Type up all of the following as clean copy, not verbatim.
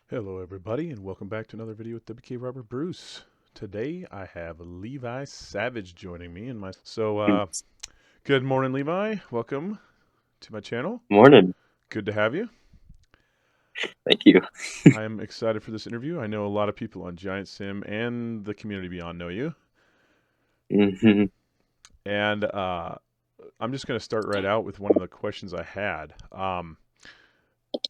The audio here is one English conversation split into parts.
Hello everybody and welcome back to another video with WKRobertBruce. Today I have Levi Savage joining me in my good morning Levi. Welcome to my channel. Morning. Good to have you. Thank you. I am excited for this interview. I know a lot of people on Giant Sim and the community beyond know you. hmm And I'm just going to start right out with one of the questions I had.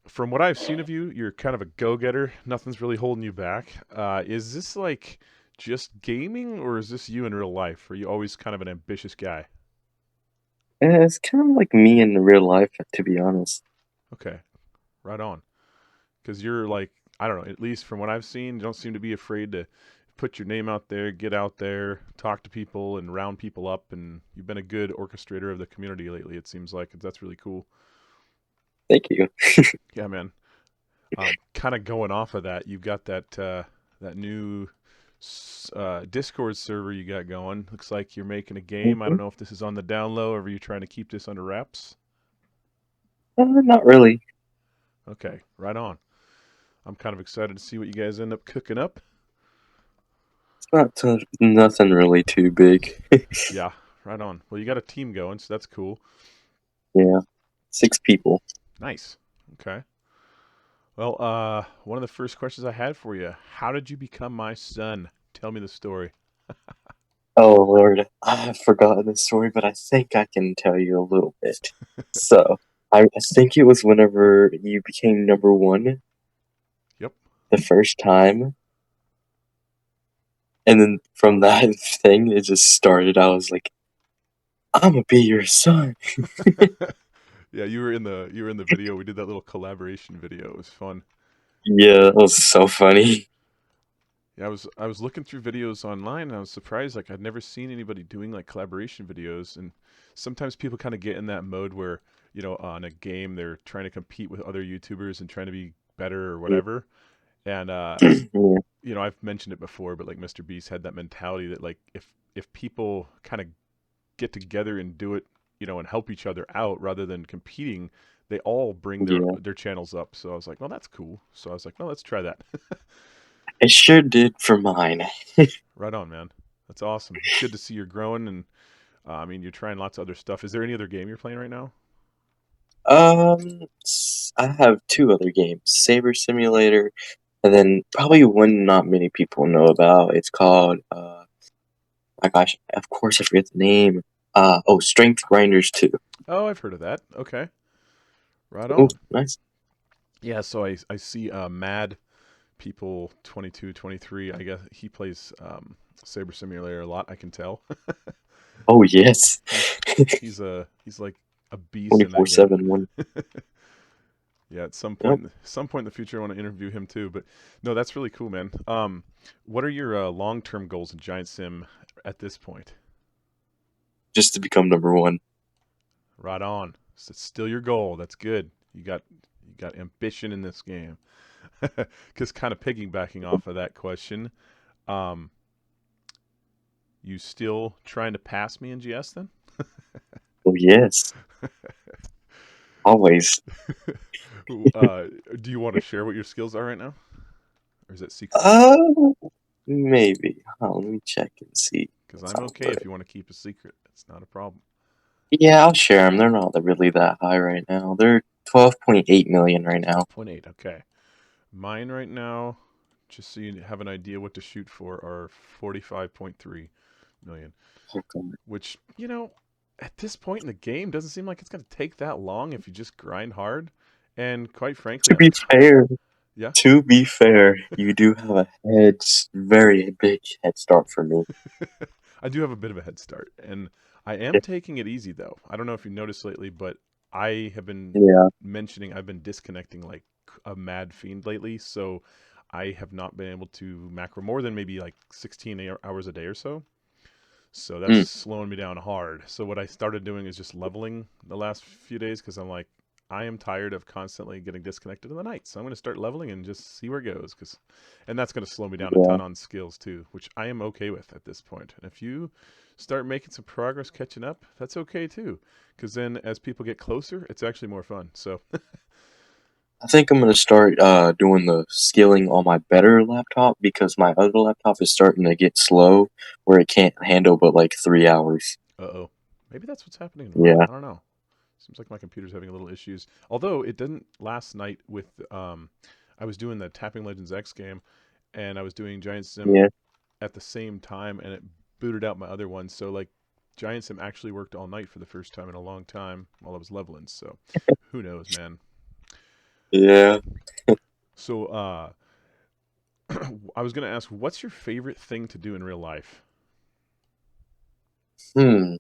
From what I've seen of you, you're kind of a go-getter. Nothing's really holding you back. Is this like just gaming, or is this you in real life? Are you always kind of an ambitious guy? It's kind of like me in real life, to be honest. Okay, right on. Because you're like, I don't know, at least from what I've seen, you don't seem to be afraid to put your name out there, get out there, talk to people, and round people up. And you've been a good orchestrator of the community lately, it seems like. That's really cool. Thank you. Yeah, man. Kind of going off of that, you've got that new Discord server you got going. Looks like you're making a game. I don't hmm know if this is on the down low or are you trying to keep this under wraps? Not really. Okay, right on. I'm kind of excited to see what you guys end up cooking up. It's nothing really too big. Yeah, right on. Well, you got a team going, so that's cool. Yeah, 6 people. Nice. Okay. Well, one of the first questions I had for you: how did you become my son? Tell me the story. Oh Lord, I've forgotten the story, but I think I can tell you a little bit. So, I think it was whenever you became number one Yep. the first time, and then from that thing, it just started. I was like, I'm gonna be your son. Yeah, you were in the video. We did that little collaboration video. It was fun. Yeah, it was so funny. Yeah, I was looking through videos online and I was surprised like I'd never seen anybody doing like collaboration videos, and sometimes people kind of get in that mode where, on a game they're trying to compete with other YouTubers and trying to be better or whatever. And Yeah. I've mentioned it before, but like Mr. Beast had that mentality that like if people kind of get together and do it, and help each other out rather than competing, they all bring their Yeah, their channels up. So I was like, well, that's cool. So I was like, well, let's try that. it sure did for mine. Right on, man. That's awesome. It's good to see you're growing, and I mean, you're trying lots of other stuff. Is there any other game you're playing right now? I have 2 other games, Saber Simulator, and then probably one not many people know about. It's called, my gosh, of course I forget the name. Strength Grinders 2. Oh, I've heard of that. Okay, right Oh, on. nice. Yeah, so I see Mad People 22 23. I guess he plays Saber Simulator a lot. I can tell. Oh, yes. he's he's like a beast in that game. 24/7 one. Yeah, at some Yep. point, some point in the future, I want to interview him too. But no, that's really cool, man. What are your long-term goals in Giant Sim at this point? Just to become number one. Right on. So it's still your goal. That's good. You got ambition in this game. Because kind of piggybacking off of that question, um, you still trying to pass me in GS then? Oh, yes. Always. uh, do you want to share what your skills are right now, or is it secret? Uh, Maybe. Let me check and see. Because I'm okay if you want to keep a secret. It's not a problem. Yeah, I'll share them. They're not really that high right now. They're 12.8 million right now. 12.8. Okay. Mine right now, just so you have an idea what to shoot for, are 45.3 million. Okay. Which, at this point in the game, doesn't seem like it's going to take that long if you just grind hard. And quite frankly, To be fair, yeah, to be fair, you do have a very big head start for me. I do have a bit of a head start. And I am Yeah. taking it easy, though. I don't know if you noticed lately, but I have been Yeah. mentioning I've been disconnecting like a mad fiend lately. So I have not been able to macro more than maybe like 16 hours a day or so. So that's Mm, slowing me down hard. So what I started doing is just leveling the last few days because I'm like, I am tired of constantly getting disconnected in the night. So I'm going to start leveling and just see where it goes. And that's going to slow me down a yeah. ton on skills too, which I am okay with at this point. And if you start making some progress catching up, that's okay too. Because then as people get closer, it's actually more fun. So I think I'm gonna start doing the scaling on my better laptop because my other laptop is starting to get slow, where it can't handle but like 3 hours. Uh-oh. Maybe that's what's happening in mine. Yeah, I don't know. Seems like my computer's having a little issues. Although it didn't last night with I was doing the Tapping Legends X game and I was doing Giant Sim yeah, at the same time and it booted out my other one. So like Giant Sim actually worked all night for the first time in a long time while I was leveling. So who knows, man. yeah. So I was gonna ask, what's your favorite thing to do in real life? Hmm,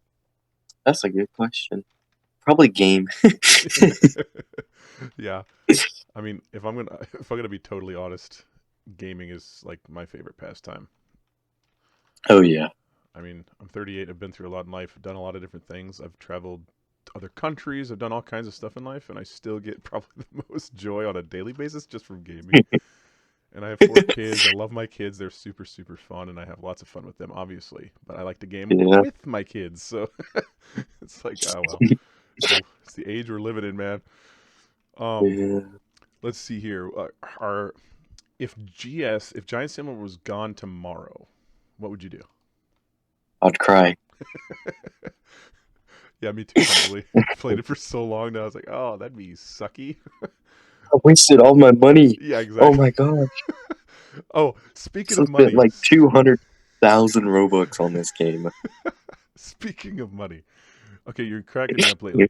that's a good question. Probably game. Yeah. I mean, if I'm gonna be totally honest, gaming is like my favorite pastime. Oh yeah, I mean, I'm 38. I've been through a lot in life. I've done a lot of different things. I've traveled to other countries. I've done all kinds of stuff in life, and I still get probably the most joy on a daily basis just from gaming. And I have 4 kids. I love my kids. They're super, super fun, and I have lots of fun with them, obviously. But I like to game yeah, with my kids, so it's like, oh well, it's the age we're living in, man. Um, yeah. let's see here. Are if Giant Sandler was gone tomorrow, what would you do? I'd cry. Yeah, me too, probably. Played it for so long now. I was like, oh, that'd be sucky. I wasted all my money. Yeah, Oh exactly. my god. Oh, speaking So I of spent money, like 200,000 Robux on this game. speaking of money. Okay, you're cracking me up lately.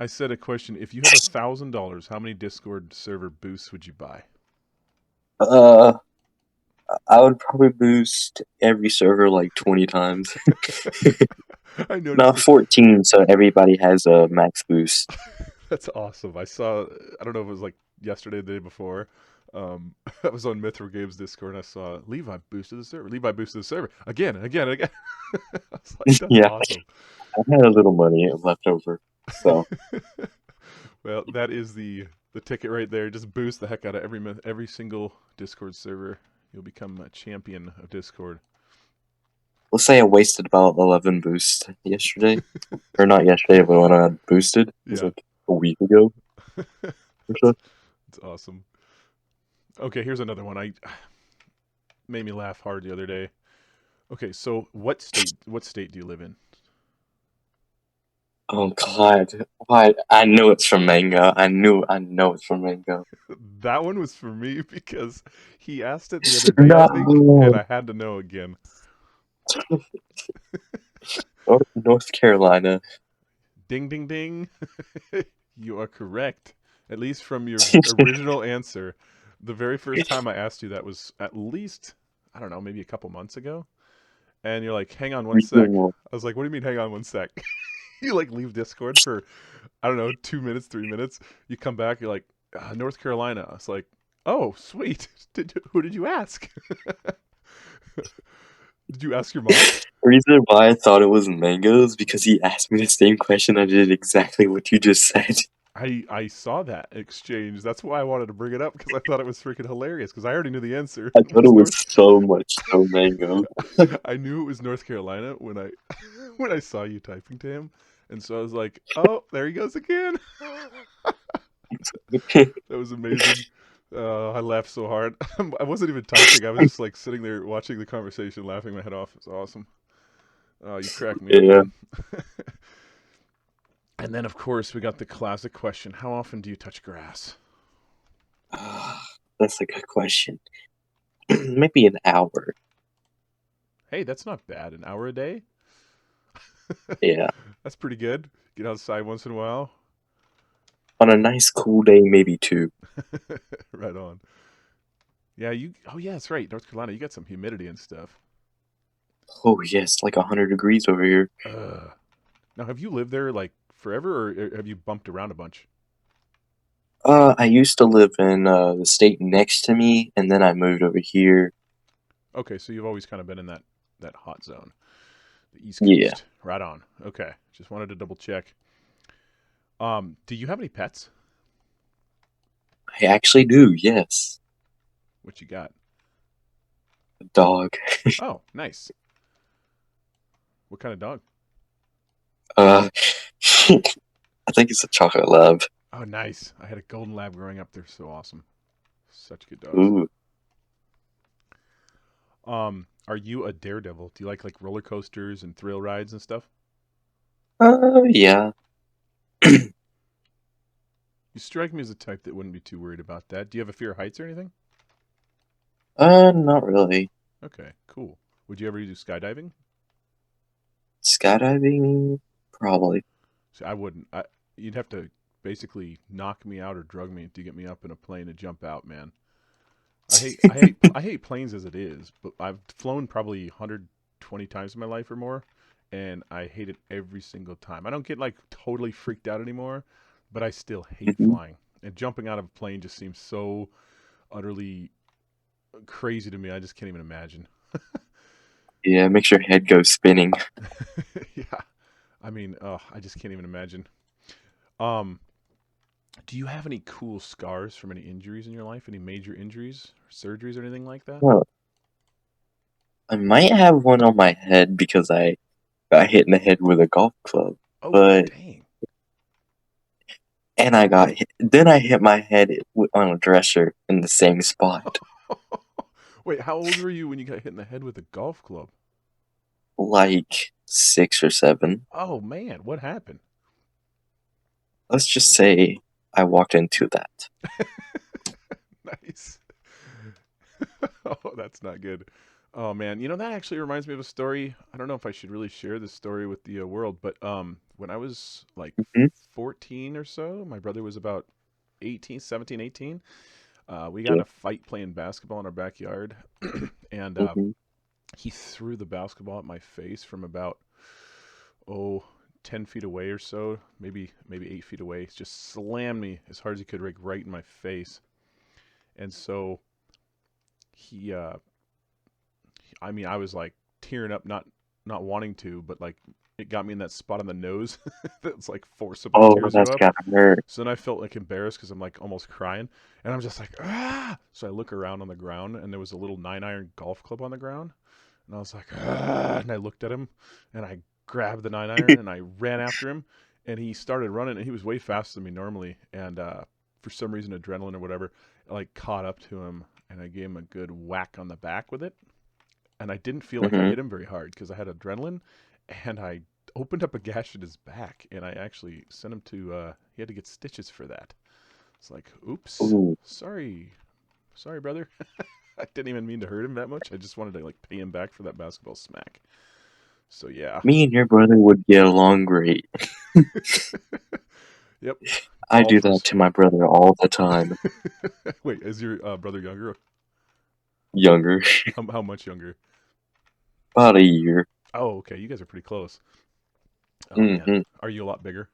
I said a question. If you had $1,000, how many Discord server boosts would you buy? Uh, I would probably boost every server like 20 times. I noticed Not that. 14, so everybody has a max boost. That's awesome. I saw. I don't know if it was like yesterday, or the day before. I was on Mithra Games Discord and I saw Levi boosted the server. Levi boosted the server again, again, again. I was like, that's Yeah, awesome. I had a little money left over. So, Well, that is the ticket right there. Just boost the heck out of every single Discord server. You'll become a champion of Discord. let's say I wasted about 11 boosts yesterday. Or not yesterday, but when I boosted. It was Yeah, like a week ago or that's so. that's awesome. Okay, here's another one. I made me laugh hard the other day. Okay, so what state do you live in? Oh god. Why? I know it's from Mango. I know it's from Mango. That one was for me because he asked it the other day, I think, and No! I had to know again. North Carolina. Ding, ding, ding. You are correct. At least from your original answer. The very first time I asked you that was at least, I don't know, maybe a couple months ago. And you're like, hang on one sec. Regional. I was like, what do you mean, hang on one sec? You like leave Discord for, I don't know, 2 minutes, 3 minutes. You come back, you're like, North Carolina. I was like, oh, sweet. Who did you ask? Did you ask your mom? The reason why I thought it was mangoes because he asked me the same question. I did exactly what you just said. I saw that exchange. That's why I wanted to bring it up because I thought it was freaking hilarious because I already knew the answer. I It thought it was was North. so much so mango. I knew it was North Carolina when I when I saw you typing to him, and so I was like, "Oh, there he goes again." That was amazing. I laughed so hard. I wasn't even typing. I was just like sitting there watching the conversation, laughing my head off. It was awesome. Oh, you cracked me up, Yeah. man. And then, of course, we got the classic question: how often do you touch grass? That's a good question. Maybe an hour. Hey, that's not bad. An hour a day? Yeah. That's pretty good. Get outside once in a while. On a nice cool day, maybe two. Right on. Yeah, you. Oh, yeah, that's right. North Carolina, you got some humidity and stuff. Oh yes, like 100 degrees over here. Now, have you lived there like forever, or have you bumped around a bunch? I used to live in the state next to me, and then I moved over here. Okay, so you've always kind of been in that hot zone, the East Yeah, Coast. Right on. Okay, just wanted to double check. Do you have any pets? I actually do. Yes, What you got? a dog. Oh, nice. What kind of dog? Uh, I think it's a chocolate lab. Oh, nice. I had a golden lab growing up. They're so awesome. Such good dogs. Ooh. Are you a daredevil? Do you like roller coasters and thrill rides and stuff? Yeah. You strike me as a type that wouldn't be too worried about that. Do you have a fear of heights or anything? Not really. Okay, cool. Would you ever do skydiving? Skydiving, probably. See, I wouldn't. You'd have to basically knock me out or drug me to get me up in a plane to jump out, man. I hate planes as it is, but I've flown probably 120 times in my life or more, and I hate it every single time. I don't get like totally freaked out anymore, but I still hate Hmm. flying. And jumping out of a plane just seems so utterly crazy to me. I just can't even imagine. Yeah, it makes your head go spinning. Yeah. I mean, I just can't even imagine. Um, do you have any cool scars from any injuries in your life? Any major injuries, or surgeries, or anything like that? Well, I might have one on my head because I got hit in the head with a golf club, Oh, but dang. and I got hit, then I hit my head on a dresser in the same spot, Wait, how old were you when you got hit in the head with a golf club? like 6 or 7. Oh man, what happened? Let's just say I walked into that. Nice. Oh, that's not good. Oh man, that actually reminds me of a story. I don't know if I should really share this story with the world, but when I was like Hmm. 14 or so, my brother was about 18, 17, 18. We got in Yeah. a fight playing basketball in our backyard, and Hmm. he threw the basketball at my face from about oh 10 feet away or so, maybe 8 feet away. He just slammed me as hard as he could, like right in my face. And so he, I mean, I was like tearing up, not wanting to, but like it got me in that spot on the nose that's like forcibly Oh, tears you that's up. gotta hurt. So then I felt like embarrassed because I'm like almost crying, and I'm just like ah. So I look around on the ground, and there was a little 9-iron golf club on the ground, and I was like ah. And I looked at him, and I grabbed the 9-iron and I ran after him, and he started running, and he was way faster than me normally, and for some reason adrenaline or whatever like caught up to him, and I gave him a good whack on the back with it, and I didn't feel like I Hmm. hit him very hard because I had adrenaline, and I opened up a gash in his back, and I actually sent him to. He had to get stitches for that. It's like, oops, Ooh, sorry, brother. I didn't even mean to hurt him that much. I just wanted to like pay him back for that basketball smack. So yeah. me and your brother would get along great. Yep. I do that Golfers. to my brother all the time. Wait, is your brother younger? Younger, How much younger? about a year. Oh, okay. You guys are pretty close. Oh man, Hmm. are you a lot bigger?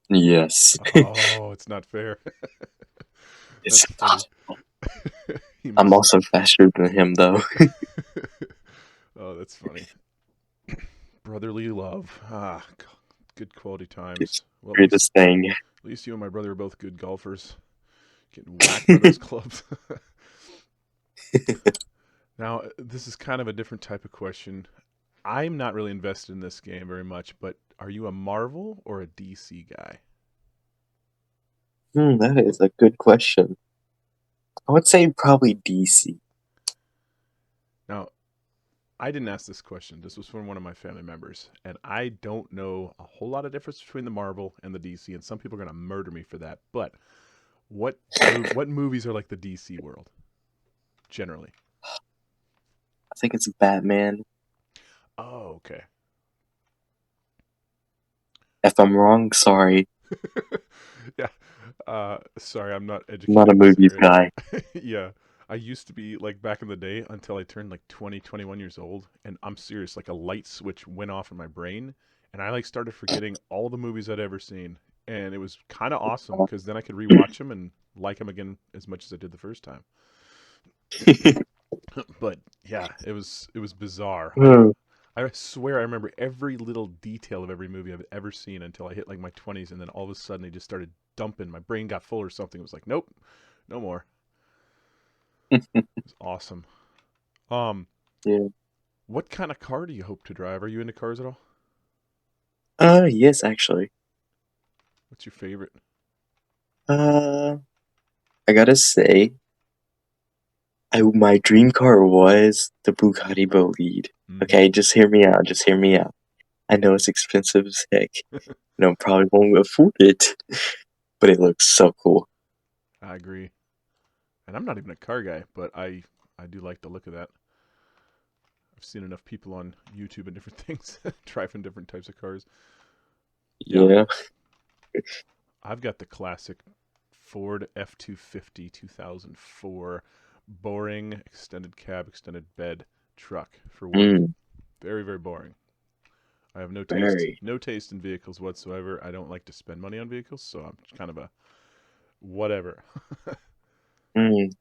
Yes, Oh, it's not fair. it's That's funny. impossible. He I'm must. also faster than him, though. Oh, that's funny. Brotherly love. Good quality It's times. Well, the greatest thing. at least you and my brother are both good golfers. Getting whacked by those clubs. Now, this is kind of a different type of question. I'm not really invested in this game very much, but are you a Marvel or a DC guy? That is a good question. I would say probably DC. Now, I didn't ask this question. This was from one of my family members, and I don't know a whole lot of difference between the Marvel and the DC, and some people are going to murder me for that. But what movies are like the DC world generally? I think it's Batman. Oh, okay. If I'm wrong, sorry. Yeah. Sorry, I'm not I'm not educated a in this movies area. guy. Yeah. I used to be like back in the day until I turned like 20, 21 years old. And I'm serious, like a light switch went off in my brain. And I like started forgetting all the movies I'd ever seen. And it was kind of awesome because then I could rewatch them and like them again as much as I did the first time. But yeah, it was bizarre. I swear I remember every little detail of every movie I've ever seen until I hit like my 20s, and then all of a sudden it just started dumping. My brain got full or something. It was like, nope, no more. It was awesome. Um, Yeah. what kind of car do you hope to drive? Are you into cars at all? Yes, actually. What's your favorite? Uh, I gotta say, my dream car was the Bugatti Bolide. Mm-hmm. Okay, just hear me out. Just hear me out. I know it's expensive as heck. Probably won't afford it, but it looks so cool. I agree. And I'm not even a car guy, but I do like the look of that. I've seen enough people on YouTube and different things driving different types of cars. Yeah, Yeah. I've got the classic Ford F-250 2004 boring extended cab, extended bed truck for work. Mm, Very, very boring. I have very. no taste in vehicles whatsoever. I don't like to spend money on vehicles, so I'm kind of a whatever. Mm,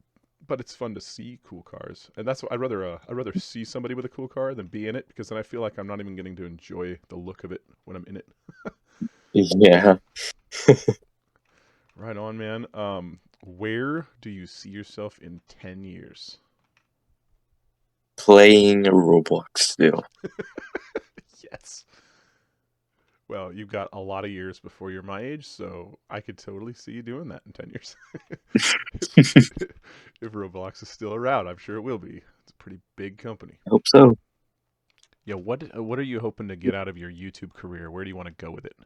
But it's fun to see cool cars, and that's what I'd rather see somebody with a cool car than be in it, because then I feel like I'm not even getting to enjoy the look of it when I'm in it. yeah. Right on, man. Where do you see yourself in 10 years? Playing Roblox still. Yes. Well, you've got a lot of years before you're my age, so I could totally see you doing that in 10 years. if, if Roblox is still around, I'm sure it will be. It's a pretty big company. I hope so. Yeah, what are you hoping to get out of your YouTube career? Where do you want to go with it?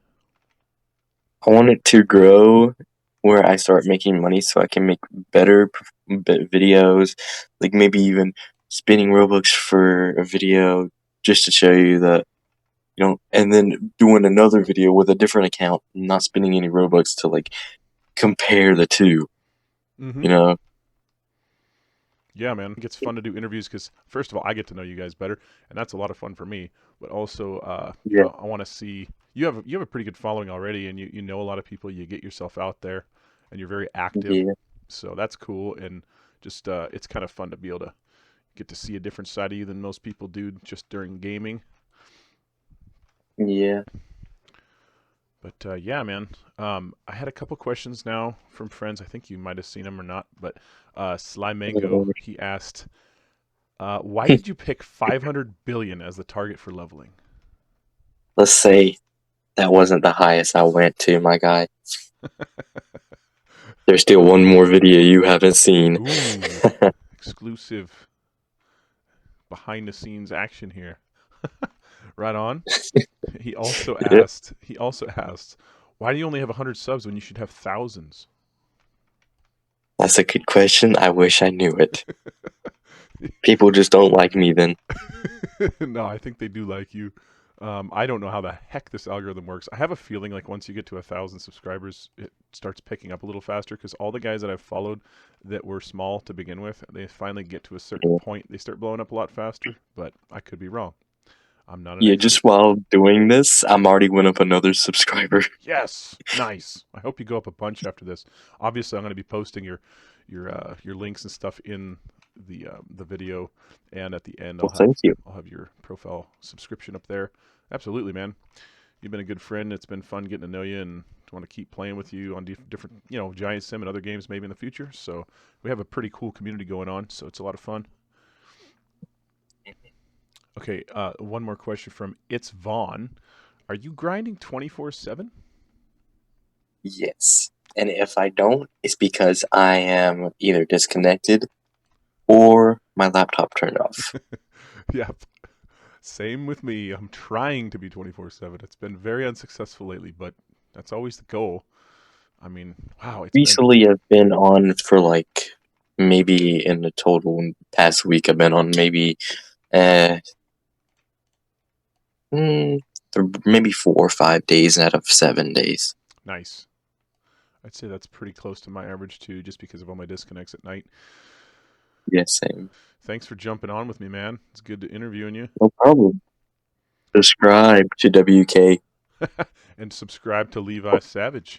I want it to grow where I start making money so I can make better videos, like maybe even spinning Robux for a video just to show you that, and then doing another video with a different account, not spending any Robux to like compare the two, Mm-hmm. you know? Yeah, man. It's fun to do interviews because, first of all, I get to know you guys better, and that's a lot of fun for me. But also, Yeah, I want to see you have a pretty good following already, and you know a lot of people. You get yourself out there, and you're very active, yeah, so that's cool. And just it's kind of fun to be able to get to see a different side of you than most people do just during gaming. yeah. But yeah, man. I had a couple questions now from friends. I think you might have seen them or not. But Sly Mango, he asked, why did you pick 500 billion as the target for leveling? Let's say that wasn't the highest I went to, my guy. There's still one more video you haven't seen. Ooh, exclusive behind the scenes action here. Right on. Yeah, He also asked, why do you only have 100 subs when you should have thousands? that's a good question. I wish I knew it. People just don't like me then. No, I think they do like you. I don't know how the heck this algorithm works. I have a feeling like once you get to 1,000 subscribers, it starts picking up a little faster because all the guys that I've followed that were small to begin with, they finally get to a certain point, they start blowing up a lot faster. But I could be wrong. I'm not an Yeah, expert. just while doing this, I'm already went up another subscriber. Yes, nice. I hope you go up a bunch after this. Obviously, I'm going to be posting your links and stuff in the video, and at the end, Well, thank you. I'll have your profile subscription up there. Absolutely, man. You've been a good friend. It's been fun getting to know you, and I want to keep playing with you on different, Giant Sim and other games maybe in the future. So we have a pretty cool community going on, so it's a lot of fun. Okay, one more question from It's Vaughn. Are you grinding 24/7? Yes. And if I don't, it's because I am either disconnected or my laptop turned off. Yeah, same with me. I'm trying to be 24/7. It's been very unsuccessful lately, but that's always the goal. I mean, wow, it's been Recently, I've been on for like maybe in the total past week, I've been on maybe uh, mm, maybe 4 or 5 days out of 7 days. nice. I'd say that's pretty close to my average too, just because of all my disconnects at night. Yes, same. Thanks for jumping on with me, man. It's good to interviewing you. No problem. Subscribe to WK. And subscribe to Levi Savage.